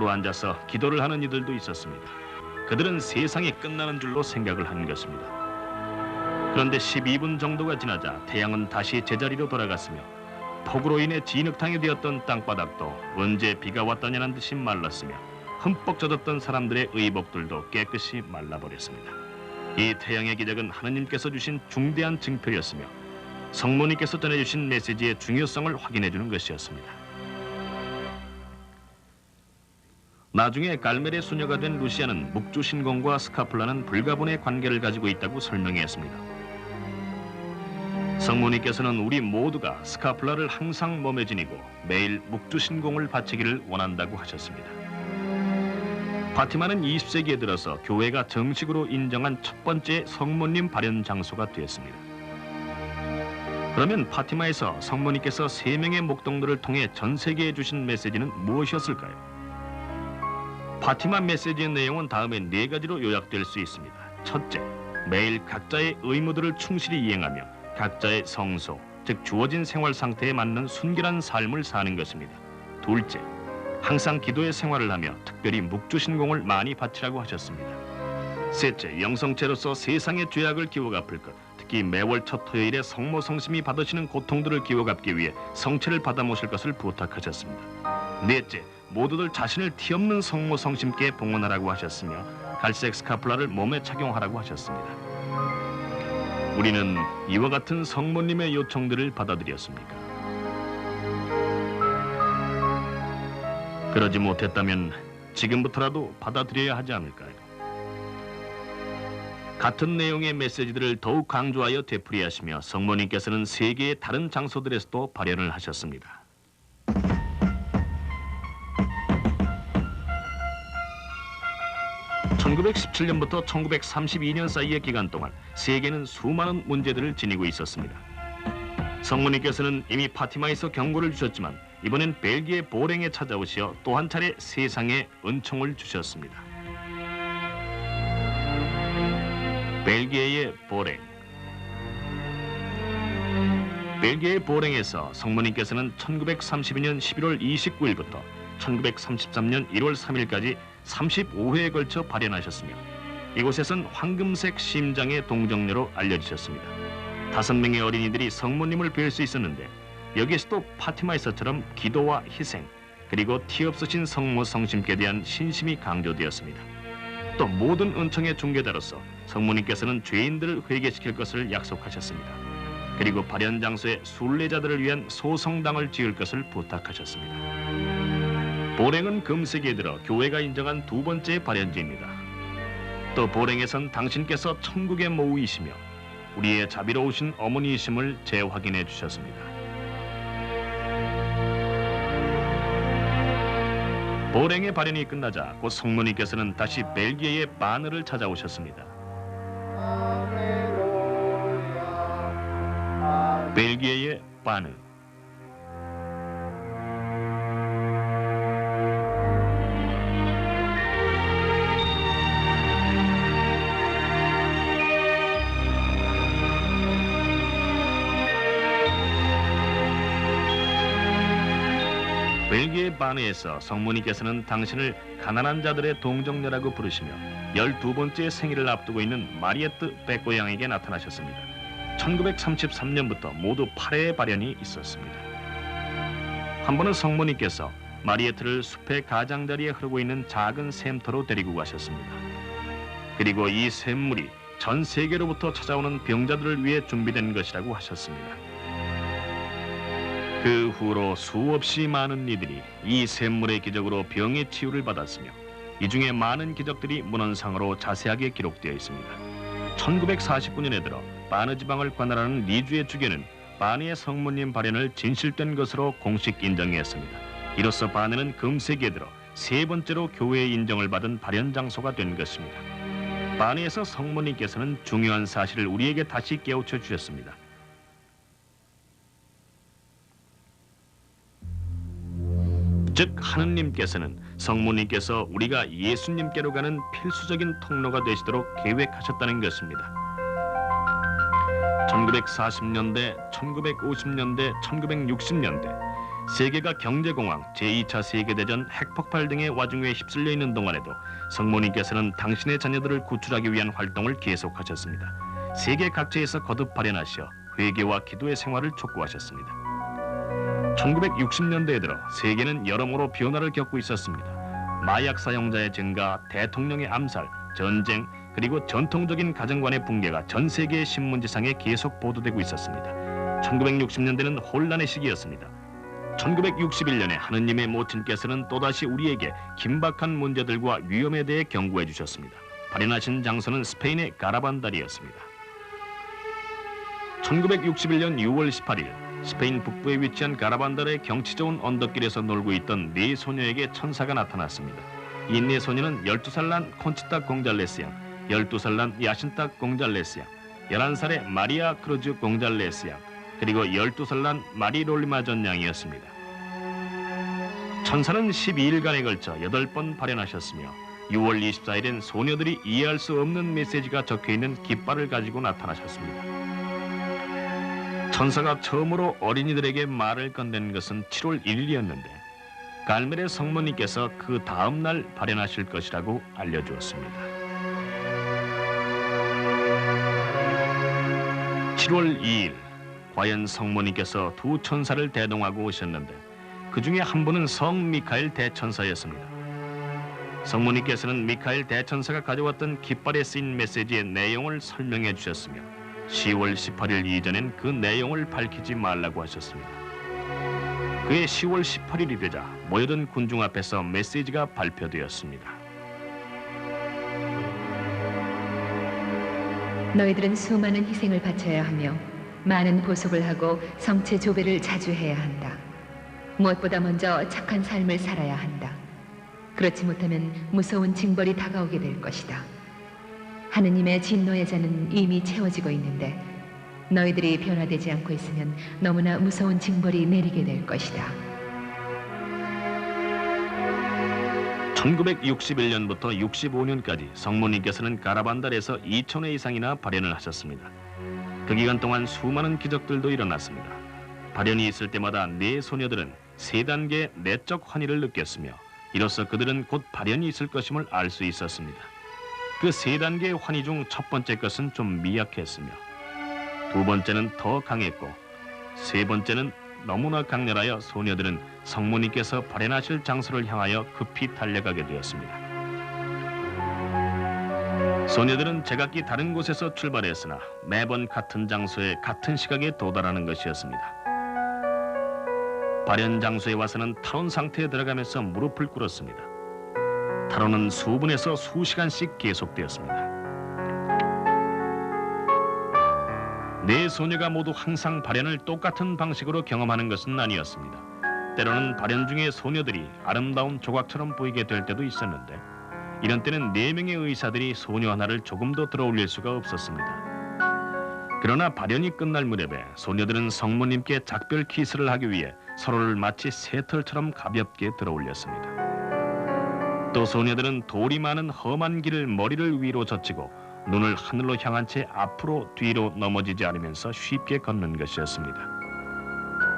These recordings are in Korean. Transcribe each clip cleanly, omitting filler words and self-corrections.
앉아서 기도를 하는 이들도 있었습니다. 그들은 세상이 끝나는 줄로 생각을 한 것입니다. 그런데 12분 정도가 지나자 태양은 다시 제자리로 돌아갔으며 폭우로 인해 진흙탕이 되었던 땅바닥도 언제 비가 왔다냐는 듯이 말랐으며 흠뻑 젖었던 사람들의 의복들도 깨끗이 말라버렸습니다. 이 태양의 기적은 하느님께서 주신 중대한 증표였으며 성모님께서 전해주신 메시지의 중요성을 확인해주는 것이었습니다. 나중에 갈멜의 수녀가 된 루시아는 묵주신공과 스카플라는 불가분의 관계를 가지고 있다고 설명했습니다. 성모님께서는 우리 모두가 스카플라를 항상 몸에 지니고 매일 묵주신공을 바치기를 원한다고 하셨습니다. 파티마는 20세기에 들어서 교회가 정식으로 인정한 첫 번째 성모님 발현 장소가 되었습니다. 그러면 파티마에서 성모님께서 3명의 목동들을 통해 전 세계에 주신 메시지는 무엇이었을까요? 파티마 메시지의 내용은 다음에 4가지로 요약될 수 있습니다. 첫째, 매일 각자의 의무들을 충실히 이행하며 각자의 성소, 즉 주어진 생활 상태에 맞는 순결한 삶을 사는 것입니다. 둘째, 항상 기도의 생활을 하며 특별히 묵주신공을 많이 바치라고 하셨습니다. 셋째, 영성체로서 세상의 죄악을 기워 갚을 것, 특히 매월 첫 토요일에 성모 성심이 받으시는 고통들을 기워 갚기 위해 성체를 받아 모실 것을 부탁하셨습니다. 넷째, 모두들 자신을 티없는 성모 성심께 봉헌하라고 하셨으며 갈색 스카플라를 몸에 착용하라고 하셨습니다. 우리는 이와 같은 성모님의 요청들을 받아들였습니까? 그러지 못했다면 지금부터라도 받아들여야 하지 않을까요? 같은 내용의 메시지들을 더욱 강조하여 되풀이하시며 성모님께서는 세계의 다른 장소들에서도 발현을 하셨습니다. (1917년부터) 1932년 사이의 기간 동안 세계는 수많은 문제들을 지니고 있었습니다. 성모님께서는 이미 파티마에서 경고를 주셨지만 이번엔 벨기에 보랭에 찾아오시어 또 한 차례 세상에 은총을 주셨습니다. 벨기에의 보랭. 벨기에의 보랭에서 성모님께서는 1932년 11월 29일부터 1933년 1월 3일까지 35회에 걸쳐 발현하셨으며 이곳에선 황금색 심장의 동정녀로 알려지셨습니다. 5명의 어린이들이 성모님을 뵐 수 있었는데 여기에서도 파티마에서처럼 기도와 희생 그리고 티 없으신 성모 성심께 대한 신심이 강조되었습니다. 또 모든 은총의 중개자로서 성모님께서는 죄인들을 회개시킬 것을 약속하셨습니다. 그리고 발현 장소에 순례자들을 위한 소성당을 지을 것을 부탁하셨습니다. 보랭은 금세기에 들어 교회가 인정한 2번째 발현지입니다. 또 보랭에선 당신께서 천국의 모우이시며 우리의 자비로우신 어머니이심을 재확인해 주셨습니다. 보랭의 발현이 끝나자 곧 성모님께서는 다시 벨기에의 바느를 찾아오셨습니다. 벨기에의 바느. 벨기에 바느에서 성모님께서는 당신을 가난한 자들의 동정녀라고 부르시며 12번째 생일을 앞두고 있는 마리에트 베꼬 양에게 나타나셨습니다. 1933년부터 모두 8회의 발현이 있었습니다. 한 번은 성모님께서 마리에트를 숲의 가장자리에 흐르고 있는 작은 샘터로 데리고 가셨습니다. 그리고 이 샘물이 전 세계로부터 찾아오는 병자들을 위해 준비된 것이라고 하셨습니다. 그 후로 수없이 많은 이들이 이 샘물의 기적으로 병의 치유를 받았으며 이 중에 많은 기적들이 문헌상으로 자세하게 기록되어 있습니다. 1949년에 들어 바느 지방을 관할하는 리주의 주교는 바느의 성모님 발현을 진실된 것으로 공식 인정했습니다. 이로써 바느는 금세기에 들어 3번째로 교회의 인정을 받은 발현 장소가 된 것입니다. 바느에서 성모님께서는 중요한 사실을 우리에게 다시 깨우쳐 주셨습니다. 즉 하느님께서는 성모님께서 우리가 예수님께로 가는 필수적인 통로가 되시도록 계획하셨다는 것입니다. 1940년대, 1950년대, 1960년대 세계가 경제공황, 제2차 세계대전, 핵폭발 등의 와중에 휩쓸려 있는 동안에도 성모님께서는 당신의 자녀들을 구출하기 위한 활동을 계속하셨습니다. 세계 각지에서 거듭 발현하셔 회개와 기도의 생활을 촉구하셨습니다. 1960년대에 들어 세계는 여러모로 변화를 겪고 있었습니다. 마약 사용자의 증가, 대통령의 암살, 전쟁, 그리고 전통적인 가정관의 붕괴가 전 세계의 신문지상에 계속 보도되고 있었습니다. 1960년대는 혼란의 시기였습니다. 1961년에 하느님의 모친께서는 또다시 우리에게 긴박한 문제들과 위험에 대해 경고해 주셨습니다. 발현하신 장소는 스페인의 가라반달이었습니다. 1961년 6월 18일 스페인 북부에 위치한 가라반달의 경치 좋은 언덕길에서 놀고 있던 네 소녀에게 천사가 나타났습니다. 이 네 소녀는 12살 난 콘치타 공잘레스 양, 12살 난 야신타 공잘레스 양, 11살의 마리아 크루즈 공잘레스 양, 그리고 12살 난 마리 롤리마 전 양이었습니다. 천사는 12일간에 걸쳐 8번 발현하셨으며 6월 24일엔 소녀들이 이해할 수 없는 메시지가 적혀있는 깃발을 가지고 나타나셨습니다. 천사가 처음으로 어린이들에게 말을 건넨 것은 7월 1일이었는데 갈멜의 성모님께서 그 다음 날 발현하실 것이라고 알려주었습니다. 7월 2일 과연 성모님께서 두 천사를 대동하고 오셨는데 그 중에 한 분은 성 미카엘 대천사였습니다. 성모님께서는 미카엘 대천사가 가져왔던 깃발에 쓰인 메시지의 내용을 설명해 주셨으며 10월 18일 이전엔 그 내용을 밝히지 말라고 하셨습니다. 그해 10월 18일이 되자 모여든 군중 앞에서 메시지가 발표되었습니다. 너희들은 수많은 희생을 바쳐야 하며 많은 보속을 하고 성체 조배를 자주 해야 한다. 무엇보다 먼저 착한 삶을 살아야 한다. 그렇지 못하면 무서운 징벌이 다가오게 될 것이다. 하느님의 진노의 잔은 이미 채워지고 있는데 너희들이 변화되지 않고 있으면 너무나 무서운 징벌이 내리게 될 것이다. 1961년부터 65년까지 성모님께서는 가라반달에서 2,000회 이상이나 발현을 하셨습니다. 그 기간 동안 수많은 기적들도 일어났습니다. 발현이 있을 때마다 네 소녀들은 3단계의 내적 환희를 느꼈으며 이로써 그들은 곧 발현이 있을 것임을 알 수 있었습니다. 그 3단계의 환희 중 첫 번째 것은 좀 미약했으며 두 번째는 더 강했고 세 번째는 너무나 강렬하여 소녀들은 성모님께서 발현하실 장소를 향하여 급히 달려가게 되었습니다. 소녀들은 제각기 다른 곳에서 출발했으나 매번 같은 장소에 같은 시각에 도달하는 것이었습니다. 발현 장소에 와서는 탈원 상태에 들어가면서 무릎을 꿇었습니다. 탈원은 수분에서 수시간씩 계속되었습니다. 네 소녀가 모두 항상 발현을 똑같은 방식으로 경험하는 것은 아니었습니다. 때로는 발현 중에 소녀들이 아름다운 조각처럼 보이게 될 때도 있었는데 이런 때는 4명의 의사들이 소녀 하나를 조금도 들어올릴 수가 없었습니다. 그러나 발현이 끝날 무렵에 소녀들은 성모님께 작별 키스를 하기 위해 서로를 마치 새털처럼 가볍게 들어올렸습니다. 또 소녀들은 돌이 많은 험한 길을 머리를 위로 젖히고 눈을 하늘로 향한 채 앞으로 뒤로 넘어지지 않으면서 쉽게 걷는 것이었습니다.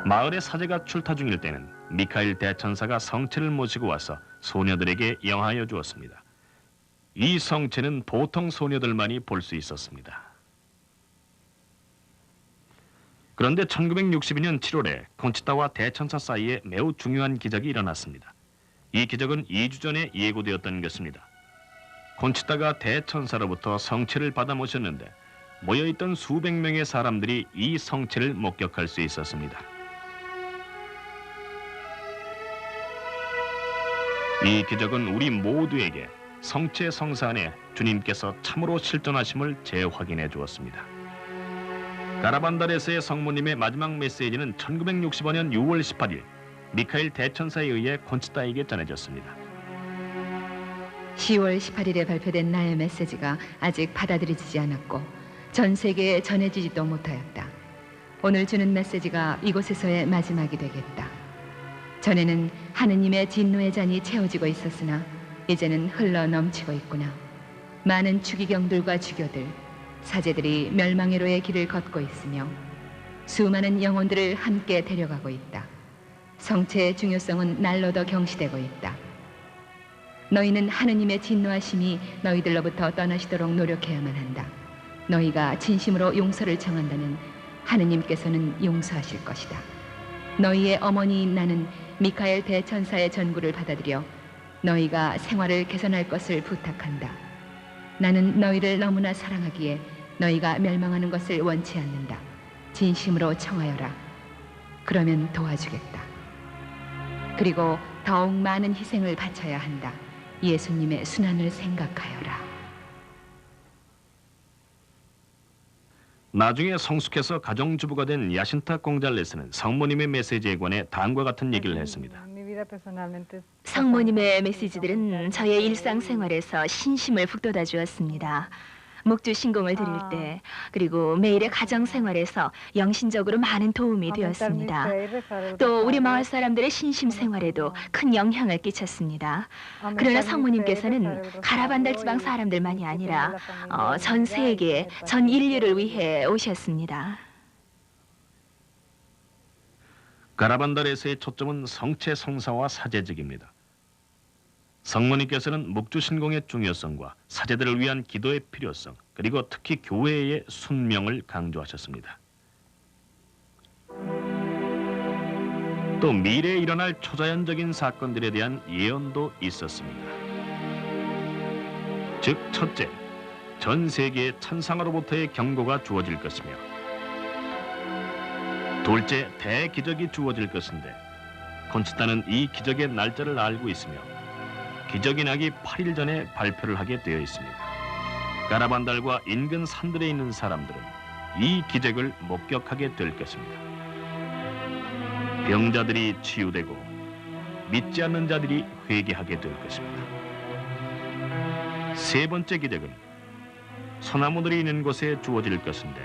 마을의 사제가 출타 중일 때는 미카엘 대천사가 성체를 모시고 와서 소녀들에게 영하여 주었습니다. 이 성체는 보통 소녀들만이 볼 수 있었습니다. 그런데 1962년 7월에 콘치타와 대천사 사이에 매우 중요한 기적이 일어났습니다. 이 기적은 2주 전에 예고되었던 것입니다. 콘치타가 대천사로부터 성체를 받아 모셨는데 모여있던 수백 명의 사람들이 이 성체를 목격할 수 있었습니다. 이 기적은 우리 모두에게 성체 성사 안에 주님께서 참으로 실존하심을 재확인해 주었습니다. 가라반달에서의 성모님의 마지막 메시지는 1965년 6월 18일 미카엘 대천사에 의해 콘치타에게 전해졌습니다. 10월 18일에 발표된 나의 메시지가 아직 받아들여지지 않았고 전 세계에 전해지지도 못하였다. 오늘 주는 메시지가 이곳에서의 마지막이 되겠다. 전에는 하느님의 진노의 잔이 채워지고 있었으나 이제는 흘러 넘치고 있구나. 많은 추기경들과 주교들, 사제들이 멸망의 로의 길을 걷고 있으며 수많은 영혼들을 함께 데려가고 있다. 성체의 중요성은 날로 더 경시되고 있다. 너희는 하느님의 진노하심이 너희들로부터 떠나시도록 노력해야만 한다. 너희가 진심으로 용서를 청한다면 하느님께서는 용서하실 것이다. 너희의 어머니인 나는 미카엘 대천사의 전구를 받아들여 너희가 생활을 개선할 것을 부탁한다. 나는 너희를 너무나 사랑하기에 너희가 멸망하는 것을 원치 않는다. 진심으로 청하여라. 그러면 도와주겠다. 그리고 더욱 많은 희생을 바쳐야 한다. 예수님의 순환을 생각하여라. 나중에 성숙해서 가정주부가 된 야신타 공잘레스는 성모님의 메시지에 관해 다음과 같은 얘기를 했습니다. 성모님의 메시지들은 저의 일상생활에서 신심을 북돋아 주었습니다. 목주 신공을 드릴 때, 그리고 매일의 가정생활에서 영신적으로 많은 도움이 되었습니다. 또 우리 마을 사람들의 신심 생활에도 큰 영향을 끼쳤습니다. 그러나 성모님께서는 가라반달 지방 사람들만이 아니라 전 세계, 전 인류를 위해 오셨습니다. 가라반달에서의 초점은 성체 성사와 사제직입니다. 성모님께서는 목주신공의 중요성과 사제들을 위한 기도의 필요성, 그리고 특히 교회의 순명을 강조하셨습니다. 또 미래에 일어날 초자연적인 사건들에 대한 예언도 있었습니다. 즉, 첫째, 전 세계에 천상으로부터의 경고가 주어질 것이며, 둘째, 대기적이 주어질 것인데 콘치타는 이 기적의 날짜를 알고 있으며 기적이 나기 8일 전에 발표를 하게 되어 있습니다. 가라반달과 인근 산들에 있는 사람들은 이 기적을 목격하게 될 것입니다. 병자들이 치유되고 믿지 않는 자들이 회개하게 될 것입니다. 세 번째 기적은 소나무들이 있는 곳에 주어질 것인데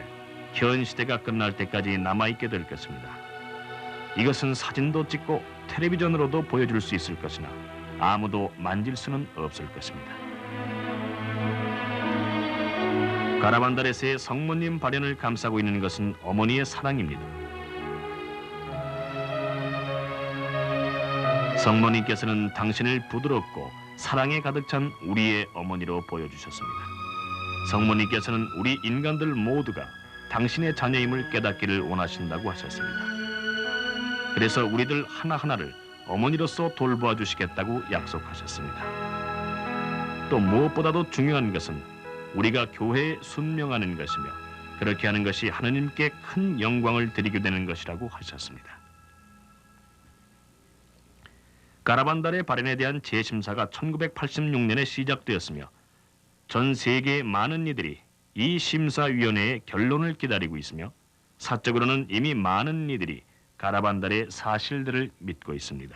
현 시대가 끝날 때까지 남아있게 될 것입니다. 이것은 사진도 찍고 텔레비전으로도 보여줄 수 있을 것이나 아무도 만질 수는 없을 것입니다. 가라반달에서의 성모님 발현을 감싸고 있는 것은 어머니의 사랑입니다. 성모님께서는 당신을 부드럽고 사랑에 가득 찬 우리의 어머니로 보여주셨습니다. 성모님께서는 우리 인간들 모두가 당신의 자녀임을 깨닫기를 원하신다고 하셨습니다. 그래서 우리들 하나하나를 어머니로서 돌보아 주시겠다고 약속하셨습니다. 또 무엇보다도 중요한 것은 우리가 교회에 순명하는 것이며 그렇게 하는 것이 하느님께 큰 영광을 드리게 되는 것이라고 하셨습니다. 가라반달의 발현에 대한 재심사가 1986년에 시작되었으며 전 세계의 많은 이들이 이 심사위원회의 결론을 기다리고 있으며 사적으로는 이미 많은 이들이 가라반달의 사실들을 믿고 있습니다.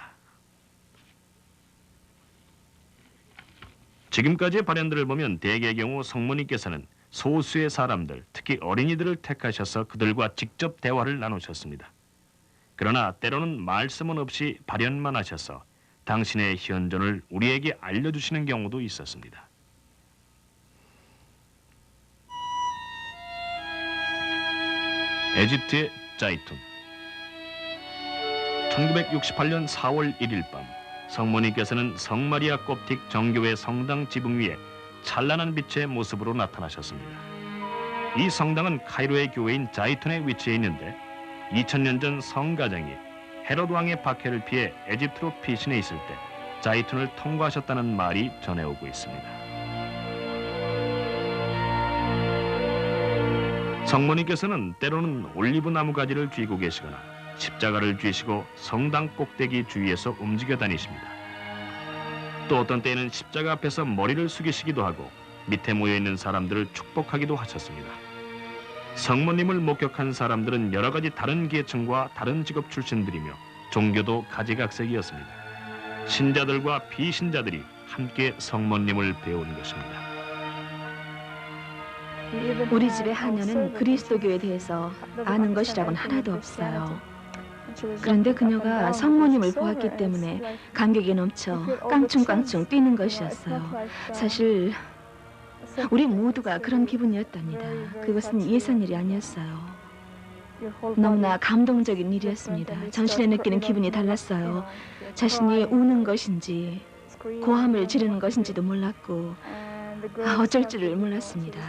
지금까지의 발현들을 보면 대개의 경우 성모님께서는 소수의 사람들, 특히 어린이들을 택하셔서 그들과 직접 대화를 나누셨습니다. 그러나 때로는 말씀은 없이 발현만 하셔서 당신의 현존을 우리에게 알려주시는 경우도 있었습니다. 에집트의 자이툰. 1968년 4월 1일 밤 성모님께서는 성마리아 콥틱 정교회 성당 지붕 위에 찬란한 빛의 모습으로 나타나셨습니다. 이 성당은 카이로의 교회인 자이툰에 위치해 있는데 2000년 전 성가장이 헤롯 왕의 박해를 피해 에집트로 피신해 있을 때 자이툰을 통과하셨다는 말이 전해오고 있습니다. 성모님께서는 때로는 올리브 나무 가지를 쥐고 계시거나 십자가를 쥐시고 성당 꼭대기 주위에서 움직여 다니십니다. 또 어떤 때에는 십자가 앞에서 머리를 숙이시기도 하고 밑에 모여있는 사람들을 축복하기도 하셨습니다. 성모님을 목격한 사람들은 여러 가지 다른 계층과 다른 직업 출신들이며 종교도 가지각색이었습니다. 신자들과 비신자들이 함께 성모님을 배운 것입니다. 우리 집의 하녀는 그리스도교에 대해서 아는 것이라고는 하나도 없어요. 그런데 그녀가 성모님을 보았기 때문에 감격에 넘쳐 깡충깡충 뛰는 것이었어요. 사실 우리 모두가 그런 기분이었답니다. 그것은 예산 일이 아니었어요. 너무나 감동적인 일이었습니다. 전신에 느끼는 기분이 달랐어요. 자신이 우는 것인지 고함을 지르는 것인지도 몰랐고 어쩔 줄을 몰랐습니다.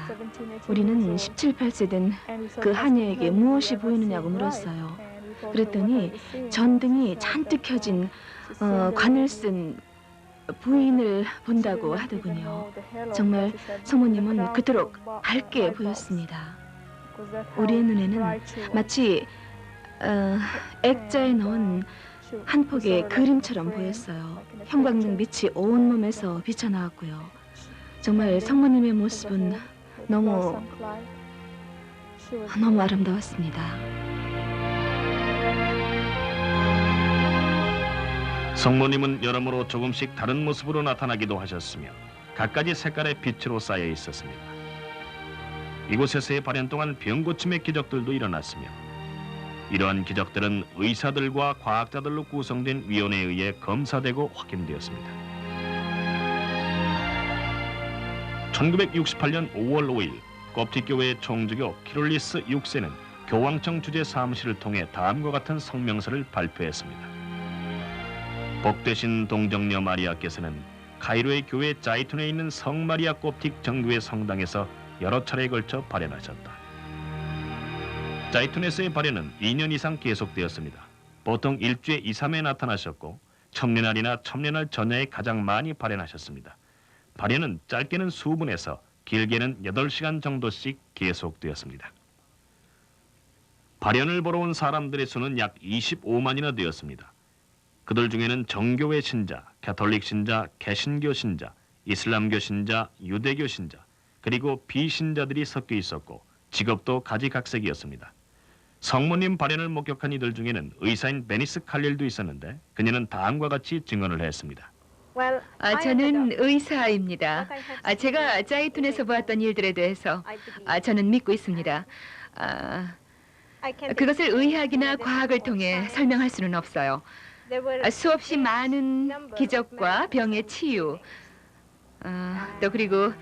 우리는 17, 8세 된 그 하녀에게 무엇이 보이느냐고 물었어요. 그랬더니 전등이 잔뜩 켜진 관을 쓴 부인을 본다고 하더군요. 정말 성모님은 그토록 밝게 보였습니다. 우리의 눈에는 마치 액자에 넣은 한 폭의 그림처럼 보였어요. 형광등 빛이 온 몸에서 비쳐나왔고요. 정말 성모님의 모습은 너무 아름다웠습니다. 성모님은 여러모로 조금씩 다른 모습으로 나타나기도 하셨으며 갖가지 색깔의 빛으로 쌓여 있었습니다. 이곳에서의 발현 동안 병고침의 기적들도 일어났으며 이러한 기적들은 의사들과 과학자들로 구성된 위원회에 의해 검사되고 확인되었습니다. 1968년 5월 5일 koptik교회 총주교 키룰리스 6세는 교황청 주재 사무실을 통해 다음과 같은 성명서를 발표했습니다. 복되신 동정녀 마리아께서는 카이로의 교회 자이툰에 있는 성 마리아 koptik 정교회 성당에서 여러 차례에 걸쳐 발현하셨다. 자이툰에서의 발현은 2년 이상 계속되었습니다. 보통 일주에 2, 3회 나타나셨고 첨례날이나 첨례날 전야에 가장 많이 발현하셨습니다. 발현은 짧게는 수분에서 길게는 8시간 정도씩 계속되었습니다. 발현을 보러 온 사람들의 수는 약 25만이나 되었습니다. 그들 중에는 정교회 신자, 가톨릭 신자, 개신교 신자, 이슬람교 신자, 유대교 신자, 그리고 비신자들이 섞여 있었고 직업도 가지각색이었습니다. 성모님 발현을 목격한 이들 중에는 의사인 베니스 칼릴도 있었는데 그녀는 다음과 같이 증언을 했습니다. 저는 의사입니다. 제가 자이툰에서 보았던 일들에 대해서 저는 믿고 있습니다. 그것을 의학이나 과학을 통해 설명할 수는 없어요. 수없이 많은 기적과 병의 치유, 또 그리고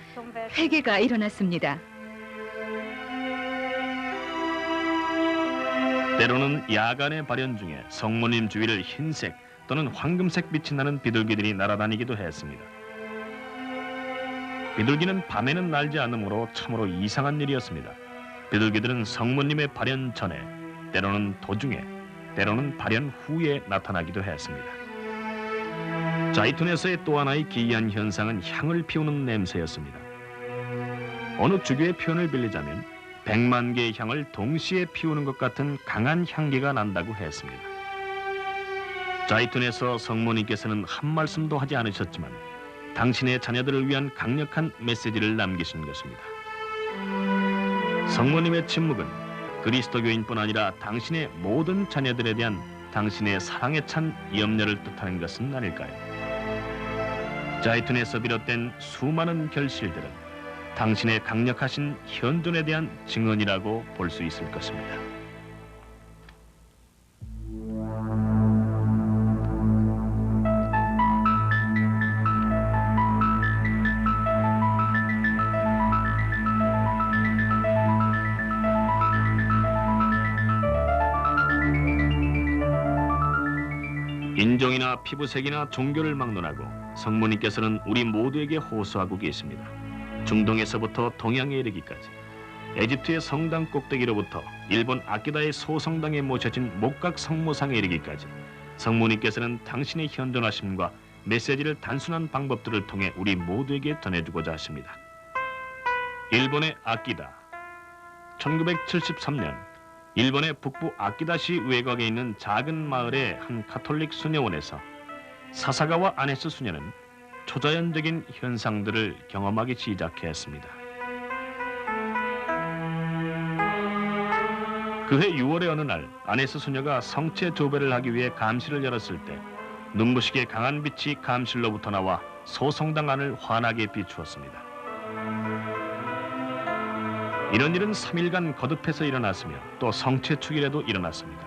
회개가 일어났습니다. 때로는 야간의 발현 중에 성모님 주위를 흰색 또는 황금색 빛이 나는 비둘기들이 날아다니기도 했습니다. 비둘기는 밤에는 날지 않으므로 참으로 이상한 일이었습니다. 비둘기들은 성모님의 발현 전에, 때로는 도중에, 때로는 발현 후에 나타나기도 했습니다. 자이툰에서의 또 하나의 기이한 현상은 향을 피우는 냄새였습니다. 어느 주교의 표현을 빌리자면 100만 개의 향을 동시에 피우는 것 같은 강한 향기가 난다고 했습니다. 자이툰에서 성모님께서는 한 말씀도 하지 않으셨지만 당신의 자녀들을 위한 강력한 메시지를 남기신 것입니다. 성모님의 침묵은 그리스도교인뿐 아니라 당신의 모든 자녀들에 대한 당신의 사랑에 찬 염려를 뜻하는 것은 아닐까요? 자이툰에서 비롯된 수많은 결실들은 당신의 강력하신 현존에 대한 증언이라고 볼 수 있을 것입니다. 인종이나 피부색이나 종교를 막론하고 성모님께서는 우리 모두에게 호소하고 계십니다. 중동에서부터 동양에 이르기까지, 에집트의 성당 꼭대기로부터 일본 아키다의 소성당에 모셔진 목각 성모상에 이르기까지 성모님께서는 당신의 현존하심과 메시지를 단순한 방법들을 통해 우리 모두에게 전해주고자 하십니다. 일본의 아키다. 1973년 일본의 북부 아키다시 외곽에 있는 작은 마을의 한 가톨릭 수녀원에서 사사가와 아네스 수녀는 초자연적인 현상들을 경험하기 시작했습니다. 그해 6월의 어느 날 아네스 수녀가 성체 조배를 하기 위해 감실을 열었을 때 눈부시게 강한 빛이 감실로부터 나와 소성당 안을 환하게 비추었습니다. 이런 일은 3일간 거듭해서 일어났으며 또 성체 축일에도 일어났습니다.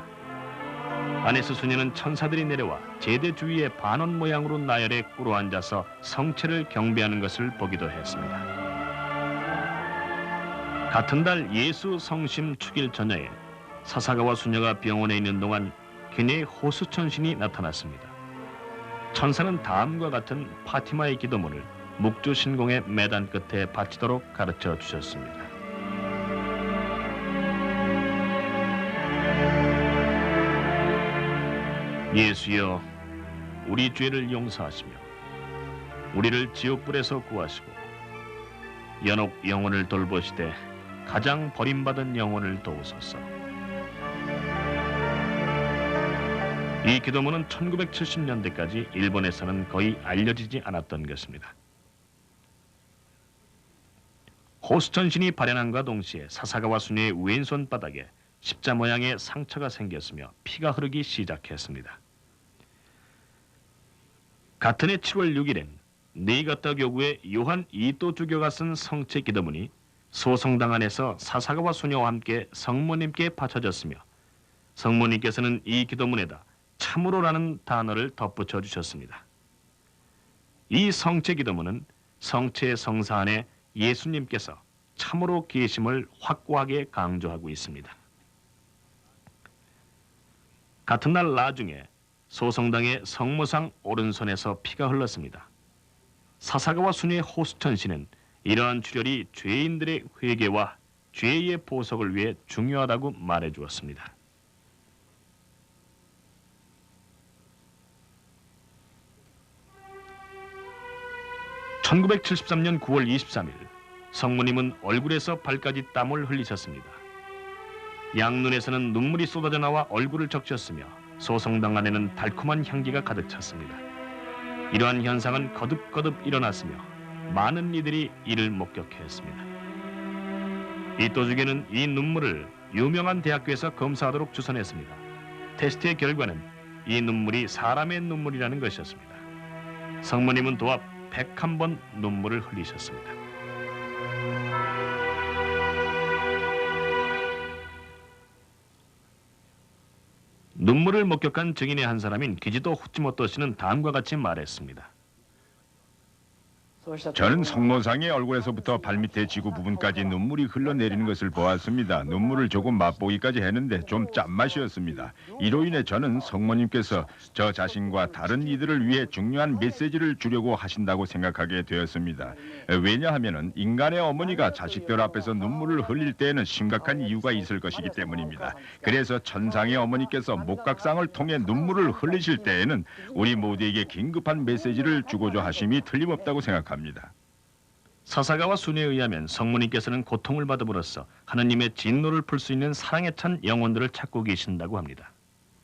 아네스 수녀는 천사들이 내려와 제대 주위에 반원 모양으로 나열에 꿇어 앉아서 성체를 경배하는 것을 보기도 했습니다. 같은 달 예수 성심 축일 전야에 사사가와 수녀가 병원에 있는 동안 그녀의 호수천신이 나타났습니다. 천사는 다음과 같은 파티마의 기도문을 묵주신공의 매단 끝에 바치도록 가르쳐 주셨습니다. 예수여, 우리 죄를 용서하시며 우리를 지옥불에서 구하시고 연옥 영혼을 돌보시되 가장 버림받은 영혼을 도우소서. 이 기도문은 1970년대까지 일본에서는 거의 알려지지 않았던 것입니다. 호수천신이 발현함과 동시에 사사가와 수녀의 왼손 바닥에 십자 모양의 상처가 생겼으며 피가 흐르기 시작했습니다. 같은 해 7월 6일엔 니이가타 교구의 요한 이또 주교가 쓴 성체 기도문이 소성당 안에서 사사가와 수녀와 함께 성모님께 바쳐졌으며 성모님께서는 이 기도문에다 참으로라는 단어를 덧붙여 주셨습니다. 이 성체 기도문은 성체 성사 안에 예수님께서 참으로 계심을 확고하게 강조하고 있습니다. 같은 날 나중에 소성당의 성모상 오른손에서 피가 흘렀습니다. 사사가와 수녀의 호수천신은 이러한 출혈이 죄인들의 회개와 죄의 보석을 위해 중요하다고 말해 주었습니다. (1973년 9월 23일) 성모님은 얼굴에서 발까지 땀을 흘리셨습니다. 양눈에서는 눈물이 쏟아져 나와 얼굴을 적셨으며 소성당 안에는 달콤한 향기가 가득 찼습니다. 이러한 현상은 거듭거듭 일어났으며 많은 이들이 이를 목격했습니다. 이또주교는 이 눈물을 유명한 대학교에서 검사하도록 주선했습니다. 테스트의 결과는 이 눈물이 사람의 눈물이라는 것이었습니다. 성모님은 도합 101번 눈물을 흘리셨습니다. 눈물을 목격한 증인의 한 사람인 기지도 후치모토 씨는 다음과 같이 말했습니다. 저는 성모상의 얼굴에서부터 발밑의 지구 부분까지 눈물이 흘러내리는 것을 보았습니다. 눈물을 조금 맛보기까지 했는데 좀 짠맛이었습니다. 이로 인해 저는 성모님께서 저 자신과 다른 이들을 위해 중요한 메시지를 주려고 하신다고 생각하게 되었습니다. 왜냐하면 인간의 어머니가 자식들 앞에서 눈물을 흘릴 때에는 심각한 이유가 있을 것이기 때문입니다. 그래서 천상의 어머니께서 목각상을 통해 눈물을 흘리실 때에는 우리 모두에게 긴급한 메시지를 주고자 하심이 틀림없다고 생각합니다. 사사가와 수녀에 의하면 성모님께서는 고통을 받음으로써 하느님의 진노를 풀 수 있는 사랑에 찬 영혼들을 찾고 계신다고 합니다.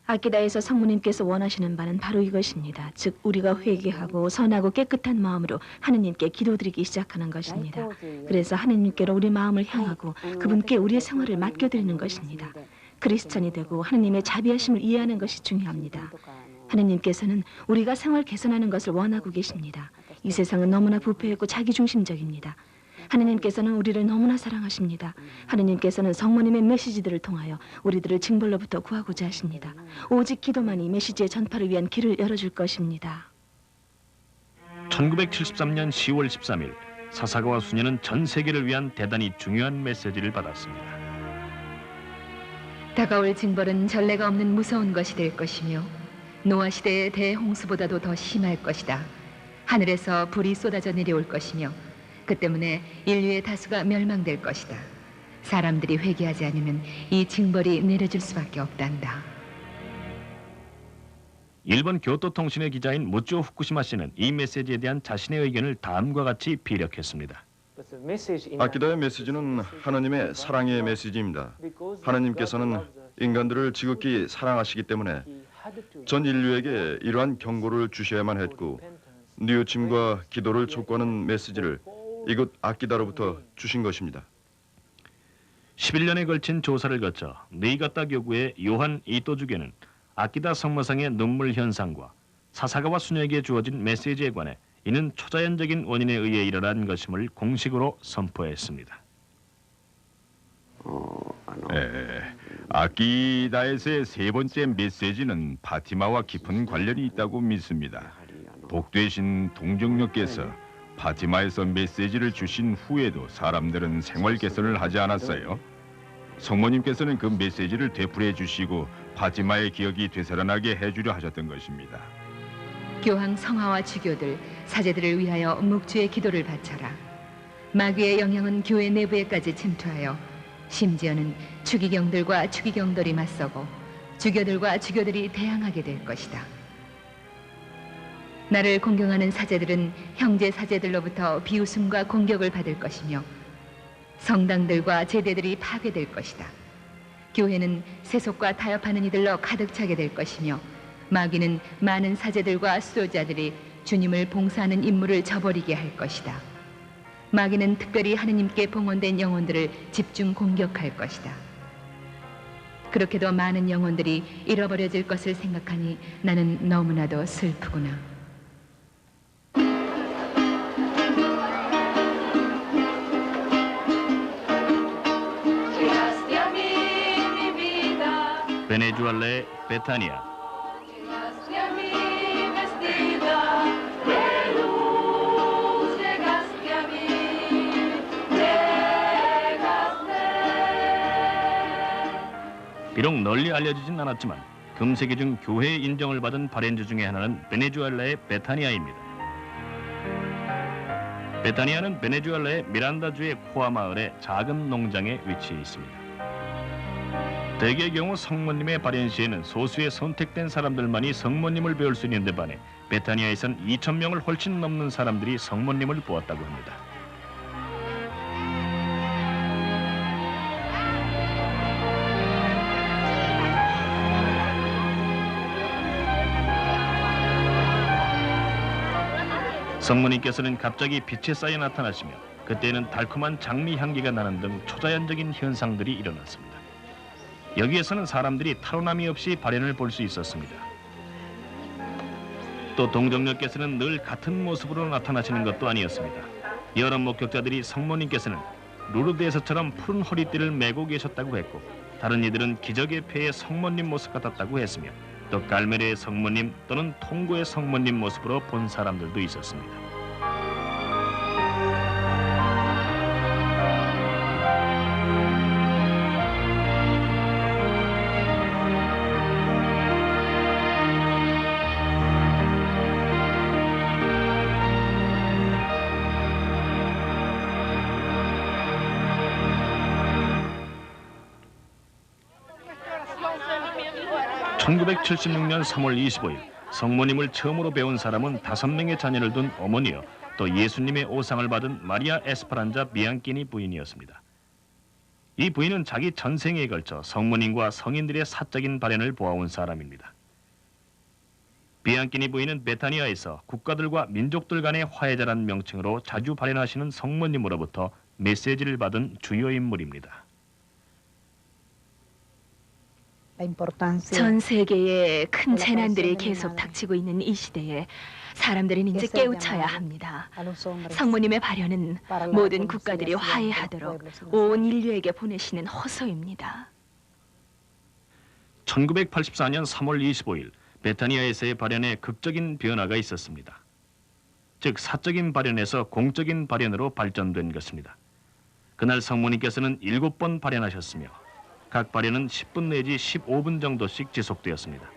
아키다에서 성모님께서 원하시는 바는 바로 이것입니다. 즉 우리가 회개하고 선하고 깨끗한 마음으로 하느님께 기도드리기 시작하는 것입니다. 그래서 하느님께로 우리 마음을 향하고 그분께 우리의 생활을 맡겨드리는 것입니다. 크리스찬이 되고 하느님의 자비하심을 이해하는 것이 중요합니다. 하느님께서는 우리가 생활 개선하는 것을 원하고 계십니다. 이 세상은 너무나 부패했고 자기중심적입니다. 하느님께서는 우리를 너무나 사랑하십니다. 하느님께서는 성모님의 메시지들을 통하여 우리들을 징벌로부터 구하고자 하십니다. 오직 기도만이 메시지의 전파를 위한 길을 열어줄 것입니다. 1973년 10월 13일 사사가와 수녀는 전 세계를 위한 대단히 중요한 메시지를 받았습니다. 다가올 징벌은 전례가 없는 무서운 것이 될 것이며 노아 시대의 대홍수보다도 더 심할 것이다. 하늘에서 불이 쏟아져 내려올 것이며 그 때문에 인류의 다수가 멸망될 것이다. 사람들이 회개하지 않으면 이 징벌이 내려질 수밖에 없단다. 일본 교토통신의 기자인 무쪼 후쿠시마 씨는 이 메시지에 대한 자신의 의견을 다음과 같이 비력했습니다. 아키다의 메시지는 하나님의 사랑의 메시지입니다. 하나님께서는 인간들을 지극히 사랑하시기 때문에 전 인류에게 이러한 경고를 주셔야만 했고 뉘우침과 기도를 촉구하는 메시지를 이곳 아키다로부터 주신 것입니다. 11년에 걸친 조사를 거쳐 니이가타 교구의 요한 이또 주교는 아키다 성모상의 눈물 현상과 사사가와 수녀에게 주어진 메시지에 관해 이는 초자연적인 원인에 의해 일어난 것임을 공식으로 선포했습니다. 아키다에서의 세 번째 메시지는 파티마와 깊은 관련이 있다고 믿습니다. 복되신 동정녀께서 파티마에서 메시지를 주신 후에도 사람들은 생활 개선을 하지 않았어요. 성모님께서는 그 메시지를 되풀이해 주시고 파티마의 기억이 되살아나게 해주려 하셨던 것입니다. 교황 성화와 주교들, 사제들을 위하여 묵주의 기도를 바쳐라. 마귀의 영향은 교회 내부에까지 침투하여 심지어는 추기경들과 추기경들이 맞서고 주교들과 주교들이 대항하게 될 것이다. 나를 공경하는 사제들은 형제 사제들로부터 비웃음과 공격을 받을 것이며 성당들과 제대들이 파괴될 것이다. 교회는 세속과 타협하는 이들로 가득 차게 될 것이며 마귀는 많은 사제들과 수도자들이 주님을 봉사하는 임무를 저버리게 할 것이다. 마귀는 특별히 하느님께 봉헌된 영혼들을 집중 공격할 것이다. 그렇게도 많은 영혼들이 잃어버려질 것을 생각하니 나는 너무나도 슬프구나. 베네수엘라의 베타니아. 비록 널리 알려지진 않았지만 금세기 중 교회의 인정을 받은 발현지 중에 하나는 베네수엘라의 베타니아입니다. 베타니아는 베네수엘라의 미란다주의 코아 마을의 작은 농장에 위치해 있습니다. 대개의 경우 성모님의 발현 시에는 소수의 선택된 사람들만이 성모님을 배울 수 있는 데 반해 베타니아에선 2,000명을 훨씬 넘는 사람들이 성모님을 보았다고 합니다. 성모님께서는 갑자기 빛에 쌓여 나타나시며 그때는 달콤한 장미 향기가 나는 등 초자연적인 현상들이 일어났습니다. 여기에서는 사람들이 타로남이 없이 발현을 볼 수 있었습니다. 또 동정녀께서는 늘 같은 모습으로 나타나시는 것도 아니었습니다. 여러 목격자들이 성모님께서는 루르드에서처럼 푸른 허리띠를 메고 계셨다고 했고 다른 이들은 기적의 폐의 성모님 모습 같았다고 했으며 또 갈메르의 성모님 또는 통고의 성모님 모습으로 본 사람들도 있었습니다. (1976년 3월 25일) 성모님을 처음으로 배운 사람은 5명의 자녀를 둔 어머니여 또 예수님의 오상을 받은 마리아 에스파란자 비앙키니 부인이었습니다. 이 부인은 자기 전생에 걸쳐 성모님과 성인들의 사적인 발현을 보아온 사람입니다. 비앙키니 부인은 베타니아에서 국가들과 민족들 간의 화해자란 명칭으로 자주 발현하시는 성모님으로부터 메시지를 받은 주요 인물입니다. 전 세계에 큰 재난들이 계속 닥치고 있는 이 시대에 사람들은 이제 깨우쳐야 합니다. 성모님의 발현은 모든 국가들이 화해하도록 온 인류에게 보내시는 호소입니다. 1984년 3월 25일 베타니아에서의 발현에 극적인 변화가 있었습니다. 즉 사적인 발현에서 공적인 발현으로 발전된 것입니다. 그날 성모님께서는 7번 발현하셨으며 각 발현은 10분 내지 15분 정도씩 지속되었습니다.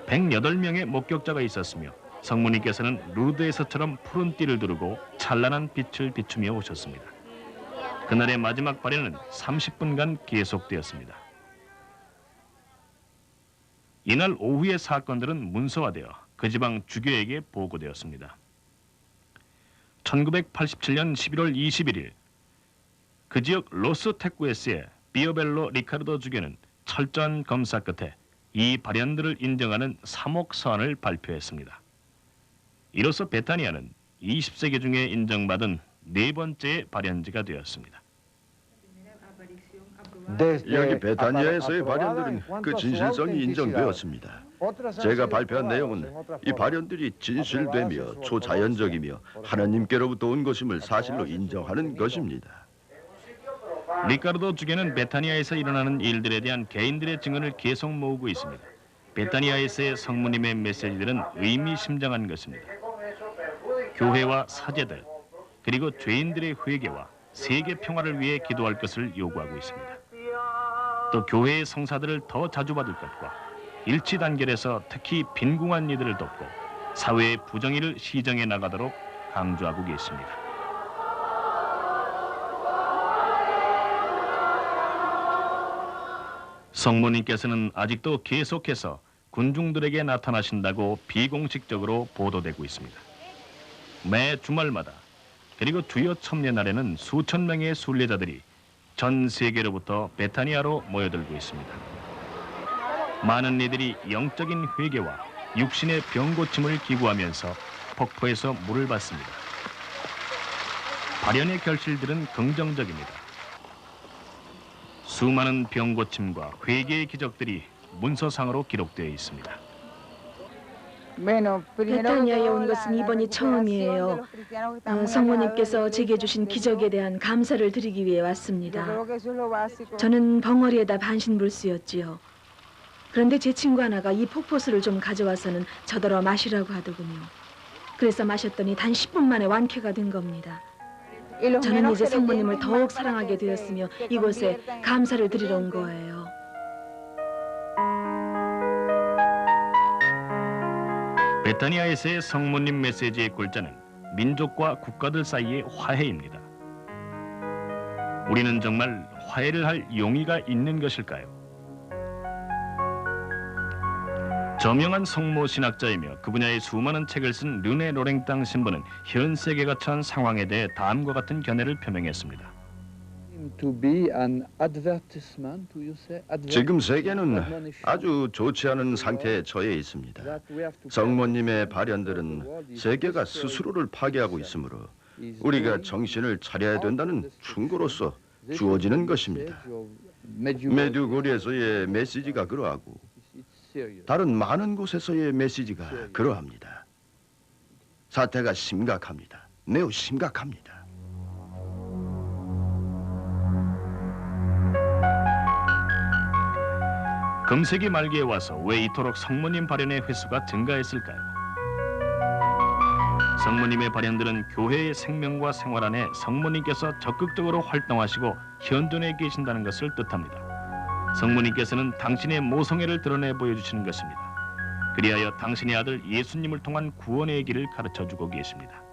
108명의 목격자가 있었으며 성모님께서는 루르드에서처럼 푸른 띠를 두르고 찬란한 빛을 비추며 오셨습니다. 그날의 마지막 발현은 30분간 계속되었습니다. 이날 오후의 사건들은 문서화되어 그 지방 주교에게 보고되었습니다. 1987년 11월 21일 그 지역 로스 테쿠에스의 비오벨로 리카르도 주교는 철저한 검사 끝에 이 발현들을 인정하는 3억 서한을 발표했습니다. 이로써 베타니아는 20세기 중에 인정받은 4번째 발현지가 되었습니다. 여기 베타니아에서의 발현들은 그 진실성이 인정되었습니다. 제가 발표한 내용은 이 발현들이 진실되며 초자연적이며 하나님께로부터 온 것임을 사실로 인정하는 것입니다. 리카르도 주교는 베타니아에서 일어나는 일들에 대한 개인들의 증언을 계속 모으고 있습니다. 베타니아에서의 성모님의 메시지들은 의미심장한 것입니다. 교회와 사제들 그리고 죄인들의 회개와 세계 평화를 위해 기도할 것을 요구하고 있습니다. 또 교회의 성사들을 더 자주 받을 것과 일치 단결해서 특히 빈궁한 이들을 돕고 사회의 부정의를 시정해 나가도록 강조하고 계십니다. 성모님께서는 아직도 계속해서 군중들에게 나타나신다고 비공식적으로 보도되고 있습니다. 매 주말마다 그리고 주여 첨례날에는 수천 명의 순례자들이 전 세계로부터 베타니아로 모여들고 있습니다. 많은 이들이 영적인 회개와 육신의 병 고침을 기구하면서 폭포에서 물을 받습니다. 발현의 결실들은 긍정적입니다. 수많은 병 고침과 회개의 기적들이 문서상으로 기록되어 있습니다. 베타니아에 온 것은 이번이 처음이에요. 성모님께서 제게 주신 기적에 대한 감사를 드리기 위해 왔습니다. 저는 벙어리에다 반신불수였지요. 그런데 제 친구 하나가 이 폭포수를 좀 가져와서는 저더러 마시라고 하더군요. 그래서 마셨더니 단 10분 만에 완쾌가 된 겁니다. 저는 이제 성모님을 더욱 사랑하게 되었으며 이곳에 감사를 드리러 온 거예요. 베타니아에서의 성모님 메시지의 골자는 민족과 국가들 사이의 화해입니다. 우리는 정말 화해를 할 용의가 있는 것일까요? 저명한 성모 신학자이며 그 분야의 수많은 책을 쓴 르네 로랭땅 신부는 현 세계가 처한 상황에 대해 다음과 같은 견해를 표명했습니다. 지금 세계는 아주 좋지 않은 상태에 처해 있습니다. 성모님의 발현들은 세계가 스스로를 파괴하고 있으므로 우리가 정신을 차려야 된다는 충고로서 주어지는 것입니다. 메두고리에서의 메시지가 그러하고 다른 많은 곳에서의 메시지가 그러합니다. 사태가 심각합니다. 매우 심각합니다. 금세기 말기에 와서 왜 이토록 성모님 발현의 횟수가 증가했을까요? 성모님의 발현들은 교회의 생명과 생활 안에 성모님께서 적극적으로 활동하시고 현존해 계신다는 것을 뜻합니다. 성모님께서는 당신의 모성애를 드러내 보여주시는 것입니다. 그리하여 당신의 아들 예수님을 통한 구원의 길을 가르쳐주고 계십니다.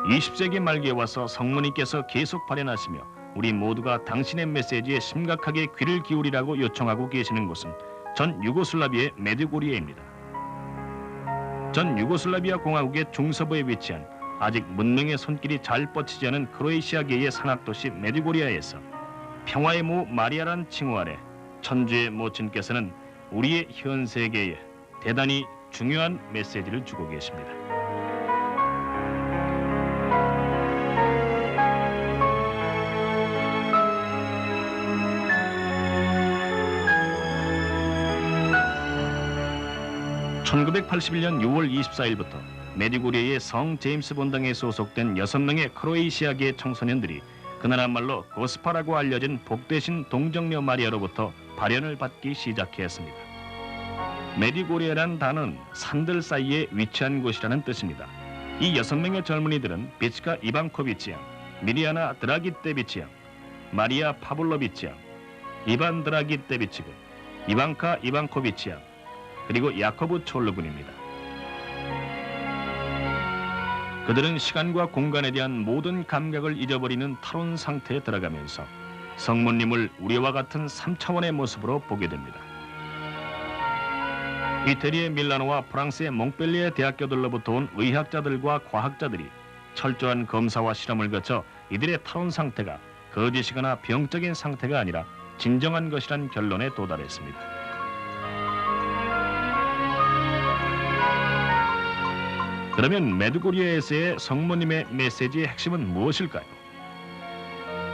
20세기 말기에 와서 성모님께서 계속 발현하시며 우리 모두가 당신의 메시지에 심각하게 귀를 기울이라고 요청하고 계시는 곳은 전 유고슬라비아의 메두고리에입니다. 전 유고슬라비아 공화국의 중서부에 위치한 아직 문명의 손길이 잘 뻗치지 않은 크로에시아계의 산악도시 메두고리아에서 평화의 모 마리아란 칭호 아래 천주의 모친께서는 우리의 현 세계에 대단히 중요한 메시지를 주고 계십니다. (1981년 6월 24일부터) 메두고리아의 성 제임스 본당에 소속된 6명의 크로에시아계 청소년들이 그 나라 말로 고스파라고 알려진 복되신 동정녀 마리아로부터 발현을 받기 시작했습니다. 메두고리아란 단어는 산들 사이에 위치한 곳이라는 뜻입니다. 이 6명의 젊은이들은 비츠카 이반코비치 양, 미리아나 드라기떼비치 양, 마리아 파블로비치 양, 이반 드라기떼비치 군, 이반카 이반코비치 양, 그리고 야코브 촐르 군입니다. 그들은 시간과 공간에 대한 모든 감각을 잊어버리는 탈원 상태에 들어가면서 성모님을 우리와 같은 3차원의 모습으로 보게 됩니다. 이태리의 밀라노와 프랑스의 몽펠리에 대학교들로부터 온 의학자들과 과학자들이 철저한 검사와 실험을 거쳐 이들의 탈원 상태가 거짓이거나 병적인 상태가 아니라 진정한 것이란 결론에 도달했습니다. 그러면 메두고리아에서의 성모님의 메시지의 핵심은 무엇일까요?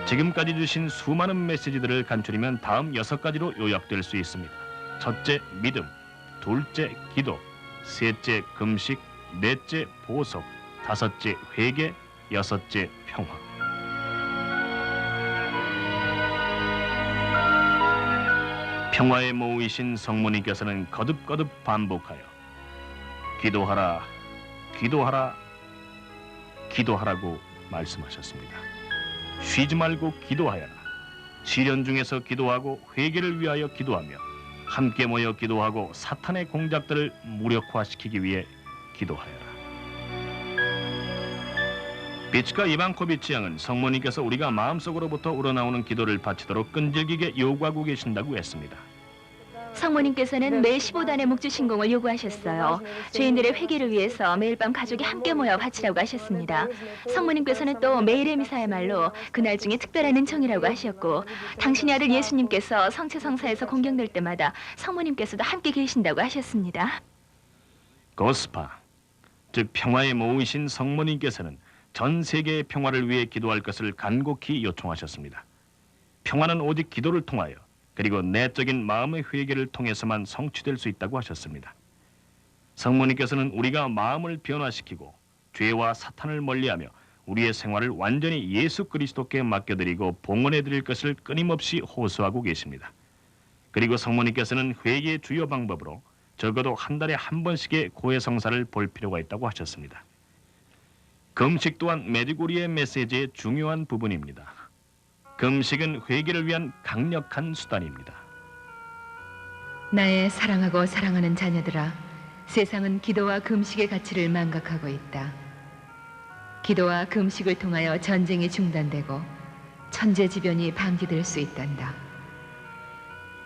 지금까지 주신 수많은 메시지들을 간추리면 다음 6가지로 요약될 수 있습니다. 첫째, 믿음. 둘째, 기도. 셋째, 금식. 넷째, 보석. 다섯째, 회개. 여섯째, 평화. 평화의 모이신 성모님께서는 거듭거듭 반복하여 기도하라, 기도하라, 기도하라고 말씀하셨습니다. 쉬지 말고 기도하여라. 시련 중에서 기도하고 회개를 위하여 기도하며 함께 모여 기도하고 사탄의 공작들을 무력화시키기 위해 기도하여라. 비츠카 이반코비치 양은 성모님께서 우리가 마음속으로부터 우러나오는 기도를 바치도록 끈질기게 요구하고 계신다고 했습니다. 성모님께서는 매 15단의 묵주 신공을 요구하셨어요. 죄인들의 회개를 위해서 매일 밤 가족이 함께 모여 바치라고 하셨습니다. 성모님께서는 또 매일의 미사야말로 그날 중에 특별한 은총이라고 하셨고, 당신의 아들 예수님께서 성체성사에서 공경될 때마다 성모님께서도 함께 계신다고 하셨습니다. 고스파, 즉 평화의 모으신 성모님께서는 전 세계의 평화를 위해 기도할 것을 간곡히 요청하셨습니다. 평화는 오직 기도를 통하여 그리고 내적인 마음의 회개를 통해서만 성취될 수 있다고 하셨습니다. 성모님께서는 우리가 마음을 변화시키고 죄와 사탄을 멀리하며 우리의 생활을 완전히 예수 그리스도께 맡겨드리고 봉헌해드릴 것을 끊임없이 호소하고 계십니다. 그리고 성모님께서는 회개의 주요 방법으로 적어도 한 달에 한 번씩의 고해성사를 볼 필요가 있다고 하셨습니다. 금식 또한 메디고리의 메시지의 중요한 부분입니다. 금식은 회개를 위한 강력한 수단입니다. 나의 사랑하고 사랑하는 자녀들아, 세상은 기도와 금식의 가치를 망각하고 있다. 기도와 금식을 통하여 전쟁이 중단되고 천재지변이 방지될 수 있단다.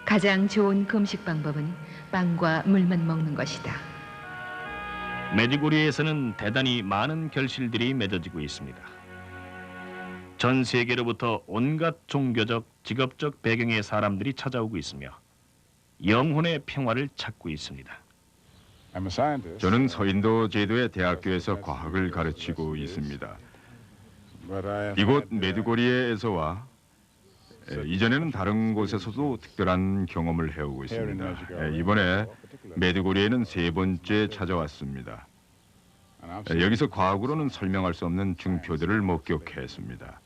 가장 좋은 금식 방법은 빵과 물만 먹는 것이다. 메디고리에서는 대단히 많은 결실들이 맺어지고 있습니다. 전 세계로부터 온갖 종교적, 직업적 배경의 사람들이 찾아오고 있으며 영혼의 평화를 찾고 있습니다. 저는 서인도 제도의 대학교에서 과학을 가르치고 있습니다. 이곳 메드고리에서와 이전에는 다른 곳에서도 특별한 경험을 해오고 있습니다. 이번에 메드고리에는 3번째 찾아왔습니다. 여기서 과학으로는 설명할 수 없는 증표들을 목격했습니다.